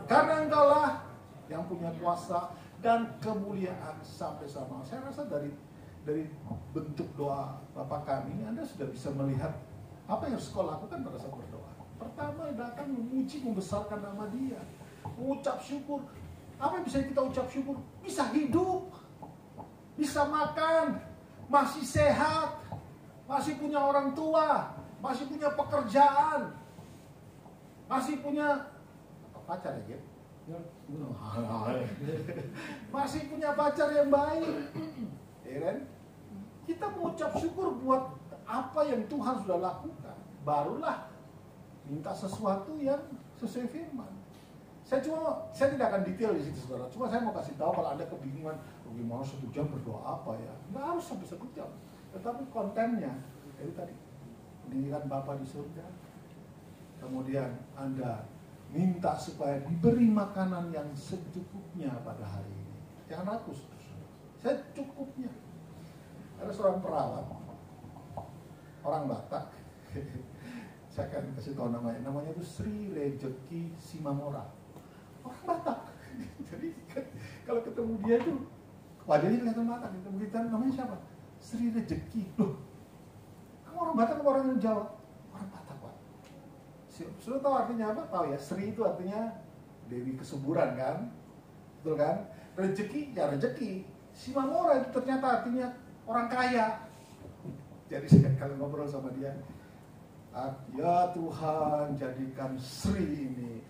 karena Engkaulah yang punya kuasa dan kemuliaan sampai sama. Saya rasa dari bentuk doa Bapa kami, Anda sudah bisa melihat apa yang harus kau lakukan pada saat berdoa. Pertama, datang memuji, membesarkan nama Dia, mengucap syukur. Apa yang bisa kita ucap syukur? Bisa hidup, bisa makan, masih sehat, masih punya orang tua, masih punya pekerjaan, masih punya pacar ya, masih punya pacar yang baik, ya kan? Kita mengucap syukur buat apa yang Tuhan sudah lakukan, barulah minta sesuatu yang sesuai firman. Saya tidak akan detail di situ, saudara. Cuma saya mau kasih tahu kalau Anda kebingungan, gimana 1 jam berdoa apa ya? Nggak harus sampai 1 jam. Tetapi kontennya, itu tadi, pendidikan Bapa di surga. Kemudian Anda minta supaya diberi makanan yang secukupnya pada hari ini. Jangan ragu, saya cukupnya. Ada seorang perawat, orang Batak. Saya akan kasih tahu namanya itu Sri Rejeki Simamora. Orang Batak. Jadi kalau ketemu dia itu wajahnya kelihatan Batak. Ketemu kita namanya siapa? Sri Rejeki. Loh, kamu orang Batak atau orang Jawa? Orang Batak, Pak. Sudah tahu artinya apa? Tahu ya, Sri itu artinya Dewi kesuburan kan? Betul kan? Rejeki, ya rejeki. Simamora itu ternyata artinya orang kaya. Jadi saya kalau ngobrol sama dia, ya Tuhan, jadikan Sri ini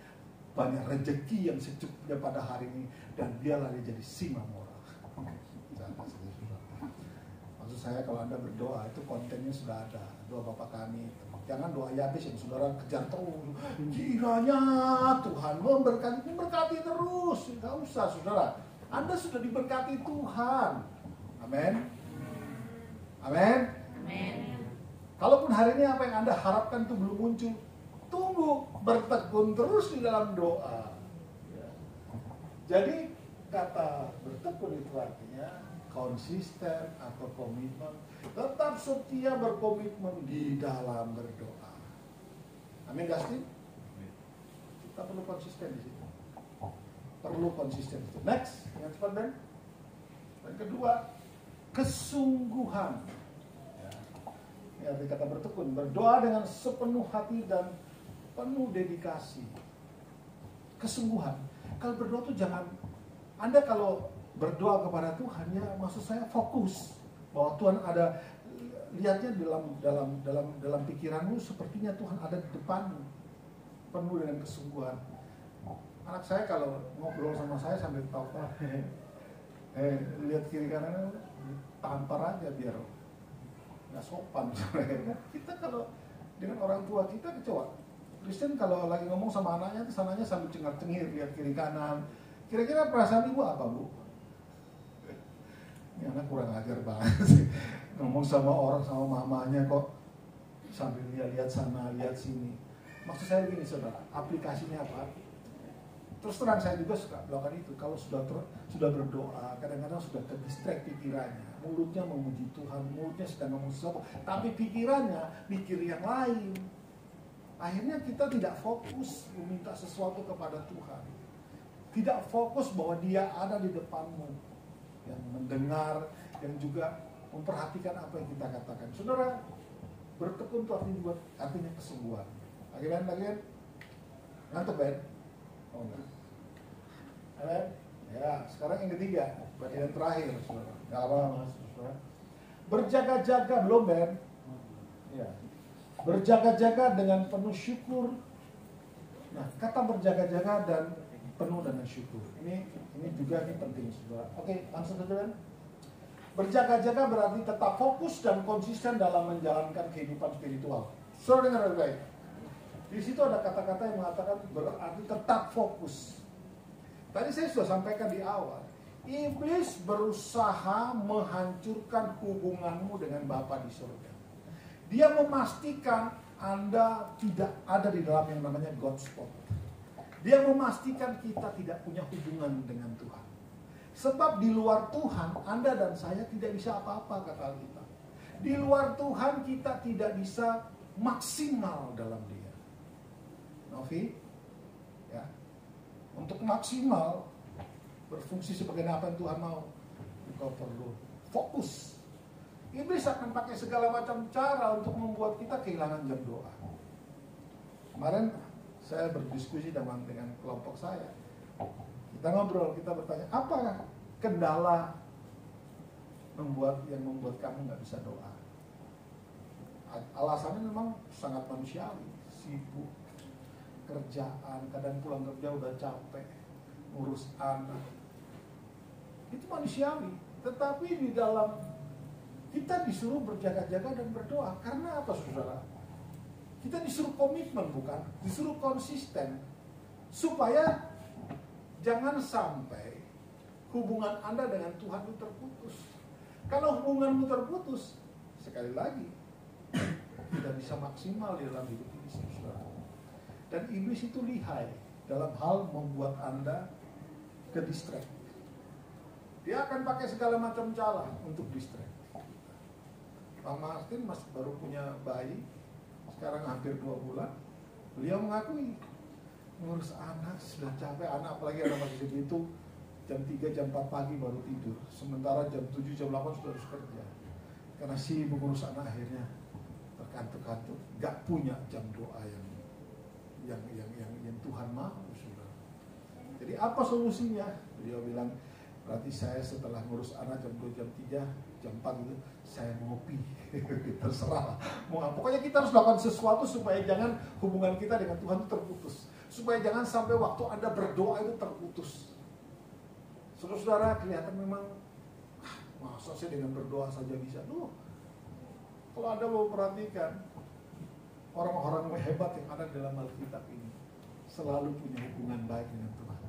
banyak rezeki yang secukupnya pada hari ini, dan biarlah dia jadi Simamora. Maksud saya kalau Anda berdoa itu kontennya sudah ada. Doa Bapa kami. Jangan doa Yabes yang saudara kejar terus. Kiranya Tuhan memberkati terus. Tidak usah, saudara. Anda sudah diberkati Tuhan. Amin. Amin. Amin. Kalaupun hari ini apa yang Anda harapkan itu belum muncul, tunggu, bertekun terus di dalam doa. Ya. Jadi kata bertekun itu artinya konsisten atau komitmen, tetap setia berkomitmen di dalam berdoa. Amin, Gastin? Kita perlu konsisten di situ. Perlu konsisten. Next, yang cepat Ben. Yang kedua, kesungguhan. Ya, arti kata bertekun, berdoa dengan sepenuh hati dan penuh dedikasi. Kesungguhan. Kalau berdoa tuh jangan, Anda kalau berdoa kepada Tuhan, ya maksud saya fokus bahwa Tuhan ada, lihatnya dalam pikiranmu sepertinya Tuhan ada di depanmu, penuh dengan kesungguhan. Anak saya kalau ngobrol sama saya sambil tawa, lihat kiri kanan, tampar aja biar nggak sopan. Kita kalau dengan orang tua kita kecewa. Kristen kalau lagi ngomong sama anaknya, kesananya sambil cengar-cengir, lihat kiri kanan. Kira-kira perasaan ibu apa, Bu? Ini anak kurang ajar banget sih. Ngomong sama orang, sama mamanya kok sambil lihat sana, lihat sini. Maksud saya begini, saudara, aplikasinya apa? Terus terang saya juga suka melakukan itu. Kalau sudah berdoa, kadang-kadang sudah ke-distract pikirannya. Mulutnya memuji Tuhan, mulutnya sedang ngomong sesuatu, tapi pikirannya mikir yang lain. Akhirnya kita tidak fokus meminta sesuatu kepada Tuhan. Tidak fokus bahwa Dia ada di depanmu, yang mendengar, yang juga memperhatikan apa yang kita katakan. Saudara, bertekun itu artinya kesungguhan. Lagi-lagi, ngantuk Ben? Oh enggak. Ya, sekarang yang ketiga, bagian terakhir, saudara. Gak apa-apa, saudara. Berjaga-jaga, belum Ben? Ya. Berjaga-jaga dengan penuh syukur. Nah, kata berjaga-jaga dan penuh dengan syukur. Ini juga penting, saudara. Oke, langsung saja Ben. Berjaga-jaga berarti tetap fokus dan konsisten dalam menjalankan kehidupan spiritual. Saudara dengar baik. Di situ ada kata-kata yang mengatakan berarti tetap fokus. Tadi saya sudah sampaikan di awal, iblis berusaha menghancurkan hubunganmu dengan Bapa di surga. Dia memastikan Anda tidak ada di dalam yang namanya God spot. Dia memastikan kita tidak punya hubungan dengan Tuhan. Sebab di luar Tuhan, Anda dan saya tidak bisa apa-apa, kata Alkitab. Di luar Tuhan kita tidak bisa maksimal dalam Dia. Novi, ya, untuk maksimal berfungsi sebagai apa yang Tuhan mau, engkau perlu fokus. Iblis akan pakai segala macam cara untuk membuat kita kehilangan jam doa. Kemarin saya berdiskusi dengan kelompok saya. Kita ngobrol, kita bertanya, apa kendala yang membuat kamu nggak bisa doa? Alasannya memang sangat manusiawi, sibuk, kerjaan, kadang pulang kerja udah capek, ngurus anak. Itu manusiawi. Tetapi di dalam kita disuruh berjaga-jaga dan berdoa. Karena apa, saudara? Kita disuruh komitmen, bukan? Disuruh konsisten. Supaya jangan sampai hubungan Anda dengan Tuhan itu terputus. Kalau hubunganmu terputus, sekali lagi, tidak bisa maksimal di dalam hidup ini, saudara. Dan iblis itu lihai dalam hal membuat Anda ke-distract. Dia akan pakai segala macam cara untuk distract. Pak Martin baru punya bayi, sekarang hampir 2 bulan. Beliau mengakui, ngurus anak sudah capek, anak apalagi anak masih segitu, jam 3, jam 4 pagi baru tidur. Sementara jam 7, jam 8 sudah harus kerja. Karena sibuk ngurus anak, akhirnya terkantuk-kantuk, gak punya jam doa yang Tuhan mau, saudara. Jadi apa solusinya? Beliau bilang, berarti saya setelah ngurus anak jam 2, jam 3, jam 4 gitu, saya ngopi. Terserah. Pokoknya kita harus lakukan sesuatu supaya jangan hubungan kita dengan Tuhan itu terputus. Supaya jangan sampai waktu Anda berdoa itu terputus. Saudara-saudara, kelihatan memang, masa sih dengan berdoa saja bisa? Loh, kalau Anda mau perhatikan, orang-orang hebat yang ada dalam Alkitab ini selalu punya hubungan baik dengan Tuhan.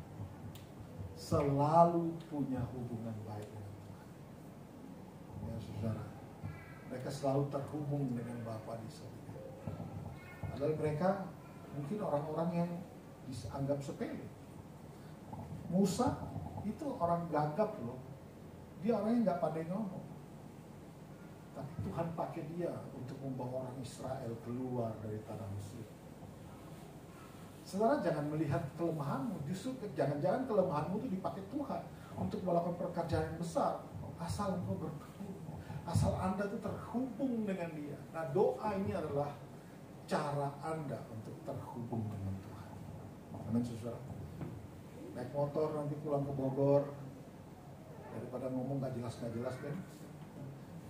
Selalu punya hubungan baik dengan Tuhan. Ya, saudara, mereka selalu terhubung dengan Bapa di surga. Padahal mereka mungkin orang-orang yang dianggap sepele. Musa itu orang gagap loh. Dia orangnya nggak pandai ngomong. Tapi Tuhan pakai dia untuk membawa orang Israel keluar dari tanah Mesir. Saudara, jangan melihat kelemahanmu. Justru jangan-jangan kelemahanmu itu dipakai Tuhan untuk melakukan pekerjaan yang besar. Asal engkau berhubung, asal Anda itu terhubung dengan Dia. Nah, doa ini adalah cara Anda untuk terhubung dengan Tuhan. Amin, saudara. Naik motor nanti pulang ke Bogor, daripada ngomong gak jelas kan,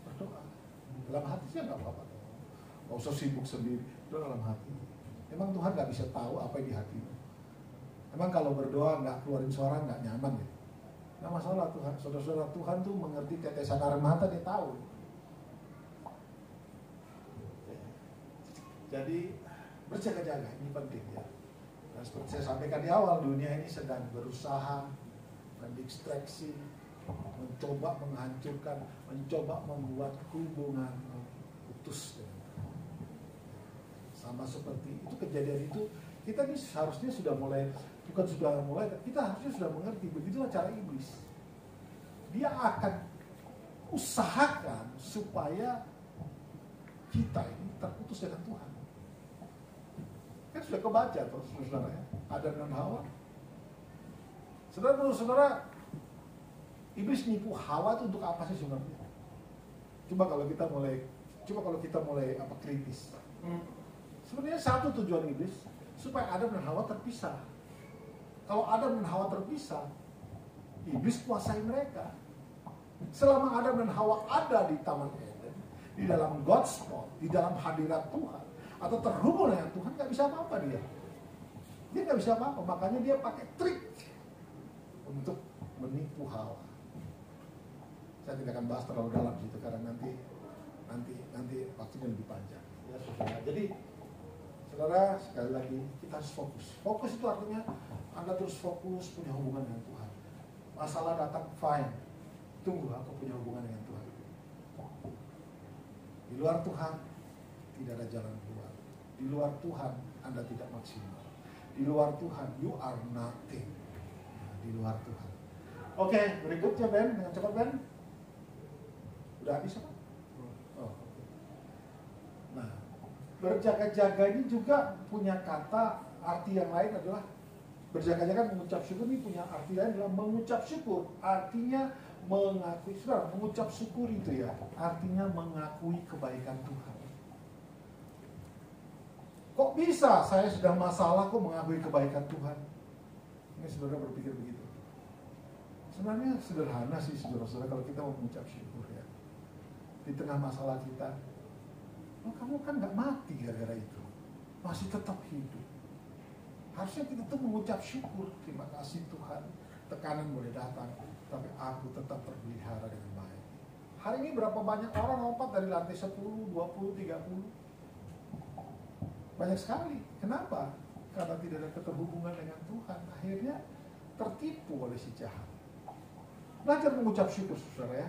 berdoa. Dalam hati sih nggak apa-apa. Gak usah sibuk sendiri, doa dalam hati. Emang Tuhan nggak bisa tahu apa yang di hatimu. Emang kalau berdoa nggak keluarin suara nggak nyaman ya? Nggak masalah Tuhan. Saudara-saudara, Tuhan tuh mengerti tetesan air mata, dia tahu. Jadi berjaga-jaga, ini penting ya. Nah, seperti saya sampaikan di awal, dunia ini sedang berusaha mendistraksi, mencoba menghancurkan, mencoba membuat hubungan putus dengan Tuhan. Sama seperti itu, kejadian itu, kita ini seharusnya sudah mulai, bukan sudah mulai, kita harusnya sudah mengerti, begitulah cara iblis. Dia akan usahakan supaya kita ini terputus dengan Tuhan. Kan sudah kebaca tuh, saudara ya, Adam dan Hawa. Saudara, menurut saudara, iblis nipu Hawa itu untuk apa sih sebenarnya? Coba kalau kita mulai kritis. Sebenarnya satu tujuan iblis, supaya Adam dan Hawa terpisah. Kalau Adam dan Hawa terpisah, iblis kuasai mereka. Selama Adam dan Hawa ada di Taman Eden, di dalam God's spot, di dalam hadirat Tuhan, atau terhubung dengan Tuhan, gak bisa apa-apa dia. Dia gak bisa apa-apa, makanya dia pakai trik untuk menipu Hawa. Saya tidak akan bahas terlalu dalam situ karena nanti waktunya lebih panjang. Ya, saudara. Jadi, saudara, sekali lagi kita harus fokus. Fokus itu artinya Anda terus fokus punya hubungan dengan Tuhan. Masalah datang, fine. Tunggu aku punya hubungan dengan Tuhan. Di luar Tuhan tidak ada jalan keluar. Di luar Tuhan Anda tidak maksimal. Di luar Tuhan you are nothing. Di luar Tuhan. Oke, berikutnya Ben, dengan cepat Ben. Udah habis apa? Oh. Nah, berjaga-jaga ini juga punya kata arti yang lain adalah berjaga-jaga mengucap syukur ini punya arti lain adalah mengucap syukur. Artinya mengakui, saudara, mengucap syukur itu ya, artinya mengakui kebaikan Tuhan. Kok bisa saya sedang masalah kok mengakui kebaikan Tuhan? Ini saudara berpikir begitu. Sebenarnya sederhana sih saudara-saudara kalau kita mau mengucap syukur ya. Di tengah masalah kita, oh, kamu kan gak mati gara-gara itu, masih tetap hidup. Harusnya kita tuh mengucap syukur, terima kasih Tuhan. Tekanan boleh datang, tapi aku tetap terpelihara dengan baik. Hari ini berapa banyak orang lompat dari lantai 10, 20, 30? Banyak sekali. Kenapa? Karena tidak ada keterhubungan dengan Tuhan. Akhirnya tertipu oleh si jahat. Belajar mengucap syukur, saudara ya.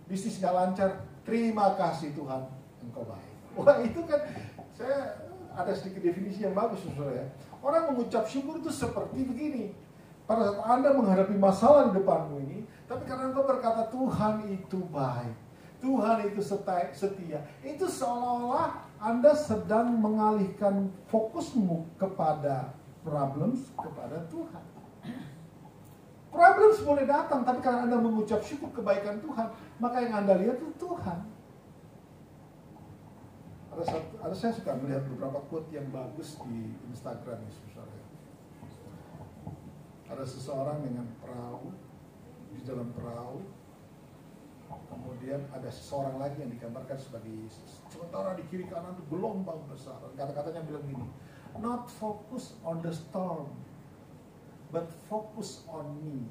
Bisnis gak lancar, terima kasih Tuhan, engkau baik. Wah, itu kan saya ada sedikit definisi yang bagus, saudara ya. Orang mengucap syukur itu seperti begini. Pada saat Anda menghadapi masalah di depanmu ini, tapi karena engkau berkata Tuhan itu baik, Tuhan itu setia, itu seolah-olah Anda sedang mengalihkan fokusmu kepada problems, kepada Tuhan. Problems boleh datang, tapi karena Anda mengucap syukur kebaikan Tuhan, maka yang Anda lihat itu Tuhan. Saya suka melihat beberapa quote yang bagus di Instagram ya, saudara. Ada seseorang dengan perahu, di dalam perahu, kemudian ada seseorang lagi yang digambarkan sebagai, sementara di kiri kanan itu gelombang besar. Kata-katanya bilang gini, not focus on the storm, but focus on me.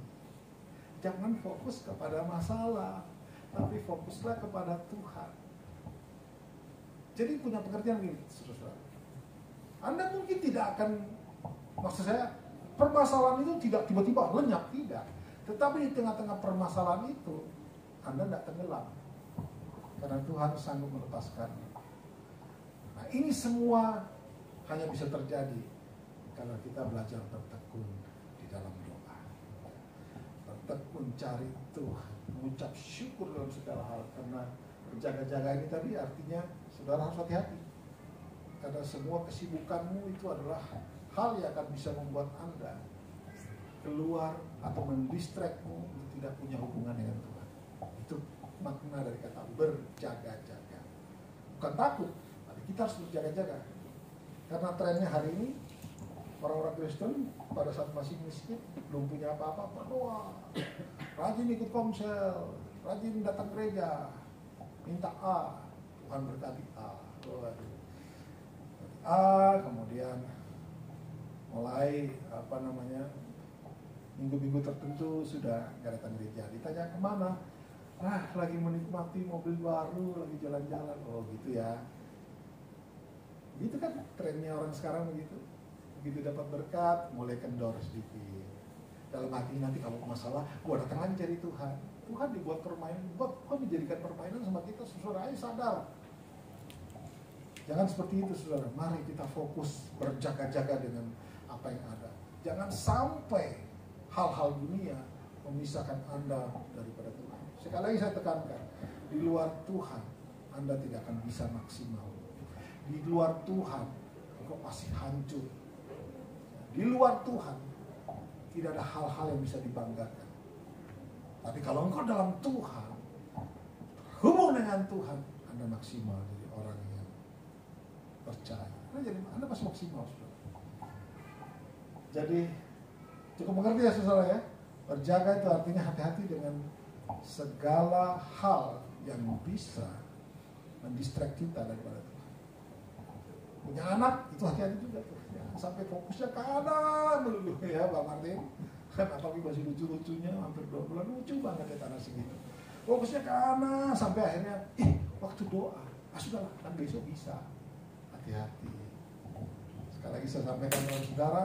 Jangan fokus kepada masalah, tapi fokuslah kepada Tuhan. Jadi punya pengertian begini, saudara. Anda mungkin tidak akan, maksud saya, permasalahan itu tidak tiba-tiba lenyap, tidak. Tetapi di tengah-tengah permasalahan itu, Anda tidak tenggelam. Karena Tuhan sanggup melepaskan. Nah, ini semua hanya bisa terjadi kalau kita belajar bertekun di dalam doa. Bertekun cari Tuhan, mengucap syukur dalam segala hal. Karena berjaga-jaga ini tadi artinya saudara harus hati-hati. Karena semua kesibukanmu itu adalah hal yang akan bisa membuat Anda keluar atau mendistract-mu untuk tidak punya hubungan dengan Tuhan. Itu makna dari kata berjaga-jaga. Bukan takut, tapi kita harus berjaga-jaga. Karena trennya hari ini, orang-orang Kristen pada saat masih miskin, belum punya apa-apa, berdoa, rajin ikut komsel, rajin datang gereja, minta A, Tuhan berkati A. Kemudian mulai minggu-minggu tertentu sudah nggak datang gereja. Ditanya kemana? Lagi menikmati mobil baru, lagi jalan-jalan. Oh gitu ya. Gitu kan trennya orang sekarang begitu. Begitu dapat berkat, mulai kendor sedikit. Dalam hati nanti kalau masalah, gua datang lagi cari Tuhan. Tuhan dibuat permainan, Tuhan dijadikan permainan sama kita, saudara. Ayo sadar. Jangan seperti itu, saudara. Mari kita fokus berjaga-jaga dengan apa yang ada. Jangan sampai hal-hal dunia memisahkan Anda daripada Tuhan. Sekali lagi saya tekankan, di luar Tuhan Anda tidak akan bisa maksimal. Di luar Tuhan engkau pasti hancur. Di luar Tuhan tidak ada hal-hal yang bisa dibanggakan. Tapi kalau engkau dalam Tuhan, hubung dengan Tuhan, Anda maksimal jadi orang yang percaya. Anda pasti maksimal, saudara. Jadi cukup mengerti ya, saudara ya. Berjaga itu artinya hati-hati dengan segala hal yang bisa mendistract kita daripada Tuhan. Punya anak itu hati-hati juga tuh. Jangan sampai fokusnya ke anak melulu ya, Pak Martin. Kan apalagi masih lucu-lucunya, hampir 2 bulan, lucu banget ya tanah segitu. Fokusnya ke anak sampai akhirnya, waktu doa, sudahlah, kan besok bisa. Hati-hati. Sekali lagi saya sampaikan kepada saudara,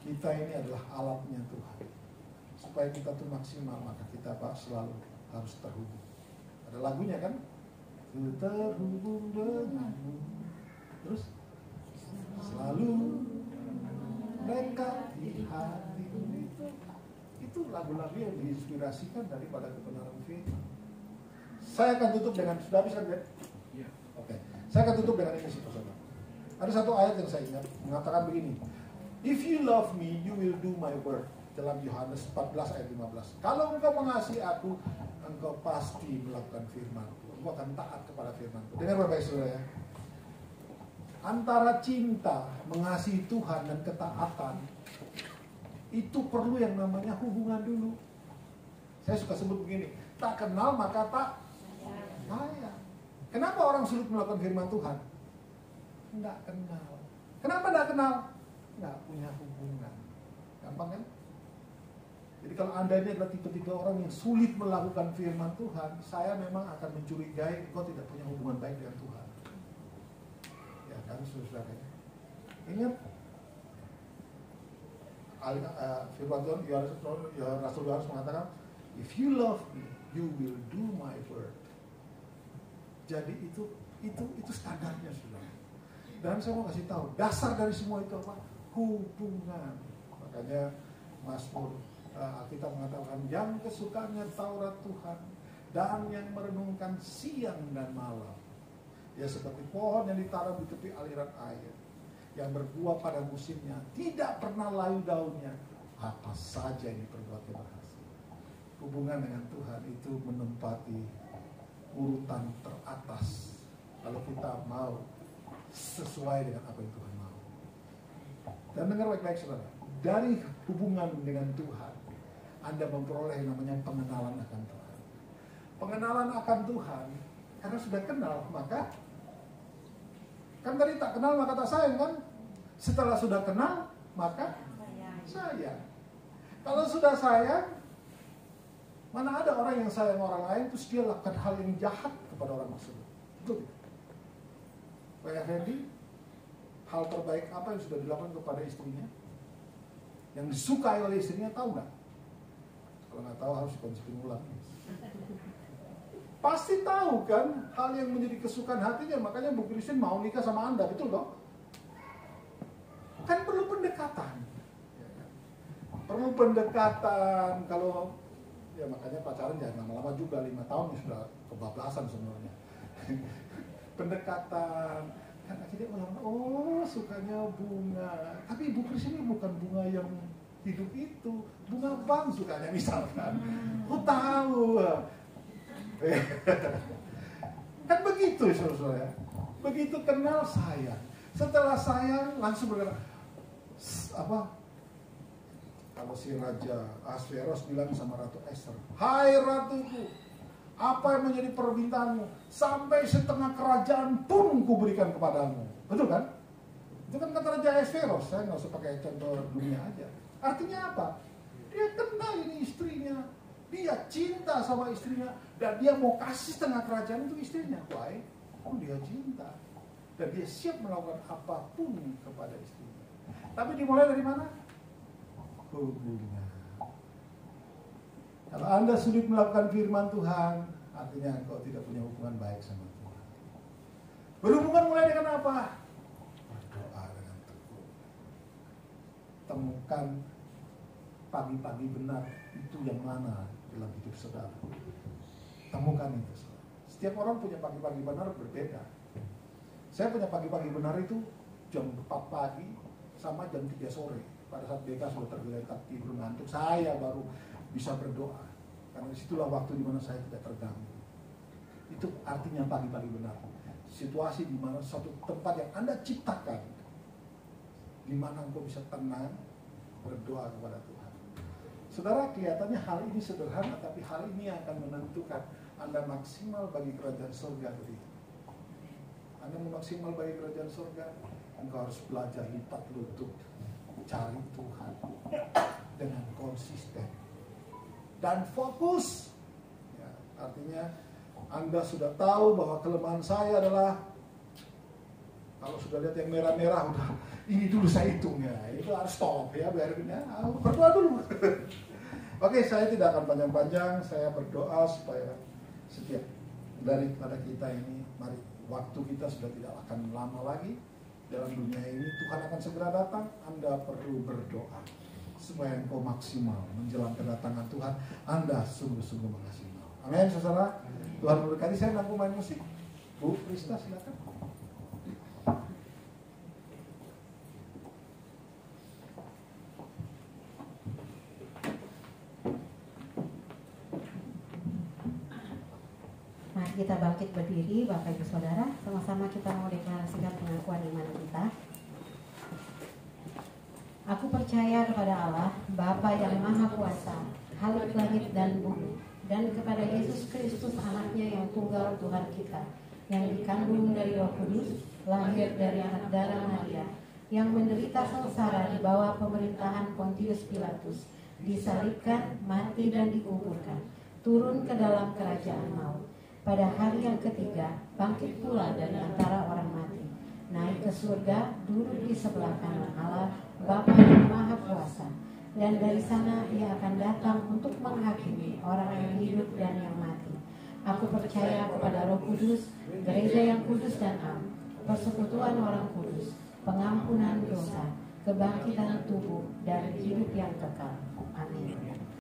kita ini adalah alatnya Tuhan. Supaya kita tuh maksimal, maka kita selalu harus terhubung. Ada lagunya kan? Ku terhubung denganmu, terus selalu dekat di hatimu. Itu lagu-lagu yang diinspirasikan daripada kebenaran firman. Saya akan tutup dengan, sudah habis kan, Ben? Iya. Oke. Saya akan tutup dengan ini sih, saudara. Ada satu ayat yang saya ingat mengatakan begini. If you love me, you will do my work. Dalam Yohanes 14 ayat 15. Kalau engkau mengasihi aku, engkau pasti melakukan firman-Ku. Engkau akan taat kepada firman-Ku. Dengar Bapak Saudara ya. Antara cinta, mengasihi Tuhan dan ketaatan, itu perlu yang namanya hubungan dulu. Saya suka sebut begini, tak kenal maka tak sayang. Kenapa orang sulit melakukan firman Tuhan? Tidak kenal. Kenapa tidak kenal? Tidak punya hubungan. Gampang kan? Jadi kalau Anda ini adalah tipe-tipe orang yang sulit melakukan firman Tuhan, saya memang akan mencurigai kau tidak punya hubungan baik dengan Tuhan. Ya kan, saudara. Ingat firman Tuhan, Rasul Yohanes mengatakan, if you love me, you will do my word. Jadi itu standarnya, saudara. Dan saya mau kasih tahu, dasar dari semua itu apa? Hubungan. Makanya Mazmur kita mengatakan yang kesukaannya Taurat Tuhan dan yang merenungkan siang dan malam. Ya seperti pohon yang ditanam di tepi aliran air, yang berbuah pada musimnya, tidak pernah layu daunnya, apa saja yang diperbuatnya berhasil. Hubungan dengan Tuhan itu menempati urutan teratas kalau kita mau sesuai dengan apa yang Tuhan mau. Dan dengar baik-baik saudara, dari hubungan dengan Tuhan Anda memperoleh namanya pengenalan akan Tuhan. Pengenalan akan Tuhan, karena sudah kenal maka kan tadi tak kenal maka tak sayang kan? Setelah sudah kenal maka sayang. Kalau sudah sayang, mana ada orang yang sayang orang lain terus dia lakukan hal yang jahat kepada orang tersebut. Betul tidak? Pak Effendi, hal terbaik apa yang sudah dilakukan kepada istrinya? Yang disukai oleh istrinya, tahu nggak? Kalau nggak tahu harus dikonsepin ulang. Pasti tahu kan hal yang menjadi kesukaan hatinya, makanya Bu Christine mau nikah sama Anda, betul dong? Kan perlu pendekatan. Perlu pendekatan. Kalau ya makanya pacaran jangan lama-lama juga, 5 tahun ya sudah kebablasan sebenarnya. Pendekatan. Kan akhirnya orang, oh sukanya bunga. Tapi Bu Christine bukan bunga yang hidup itu, bunga bang sukanya misalkan. Oh tahu. Kan begitu saudara. Begitu kenal sayang. Setelah sayang langsung berkata, apa? Kalau si Raja Ahasveros bilang sama Ratu Esther, hai ratuku, apa yang menjadi permintaanmu? Sampai setengah kerajaan pun kuberikan kepadamu. Betul kan? Itu kan kata Raja Ahasveros. Saya nggak usah pakai contoh dunia aja. Artinya apa? Dia kenal ini istrinya, dia cinta sama istrinya, dan dia mau kasih setengah kerajaan untuk istrinya. Wah, dia cinta, dan dia siap melakukan apapun kepada istrinya. Tapi dimulai dari mana? Hubungan. Kalau Anda sulit melakukan firman Tuhan, artinya engkau tidak punya hubungan baik sama Tuhan. Berhubungan mulai dengan apa? Berdoa dengan tekun. Temukan pagi-pagi benar itu yang mana dalam hidup saudara. Temukan itu saudara. Setiap orang punya pagi-pagi benar berbeda. Saya punya pagi-pagi benar itu jam 4 pagi sama jam 3 sore. Pada saat BK sudah tergeletak tidur ngantuk, saya baru bisa berdoa. Karena disitulah waktu di mana saya tidak terganggu. Itu artinya pagi-pagi benar. Situasi di mana suatu tempat yang Anda ciptakan, di mana engkau bisa tenang berdoa kepada Tuhan. Saudara, kelihatannya hal ini sederhana, tapi hal ini akan menentukan Anda maksimal bagi kerajaan surga atau tidak. Anda maksimal bagi kerajaan surga, engkau harus belajar lipat lutut, cari Tuhan dengan konsisten dan fokus. Ya, artinya Anda sudah tahu bahwa kelemahan saya adalah, kalau sudah lihat yang merah-merah, udah ini dulu saya hitung ya, itu harus stop ya, biarin ya, berdoa dulu. Oke, saya tidak akan panjang-panjang, saya berdoa supaya setiap daripada kita ini, mari, waktu kita sudah tidak akan lama lagi dalam dunia ini, Tuhan akan segera datang. Anda perlu berdoa. supaya engkau maksimal menjelang kedatangan Tuhan. Anda sungguh-sungguh maksimal. Amin, saudara. Tuhan memberkati. Saya mampu main musik. Bu Krista, silakan. Mari kita bangkit berdiri, Bapak Ibu Saudara. Sama-sama kita mau deklarasikan pengakuan iman kita. Aku percaya kepada Allah, Bapa yang Maha Kuasa, Khalik langit dan bumi, dan kepada Yesus Kristus anaknya yang tunggal Tuhan kita, yang dikandung dari Roh Kudus, lahir dari anak darah Maria, yang menderita sengsara di bawah pemerintahan Pontius Pilatus, disalibkan, mati dan dikuburkan, turun ke dalam kerajaan maut. Pada hari yang ketiga, bangkit pula dari antara orang mati, naik ke surga, duduk di sebelah kanan Allah, Bapa yang Maha Kuasa, dan dari sana ia akan datang untuk menghakimi orang yang hidup dan yang mati. Aku percaya kepada Roh Kudus, gereja yang kudus dan am, persekutuan orang kudus, pengampunan dosa, kebangkitan tubuh, dan hidup yang kekal. Amin.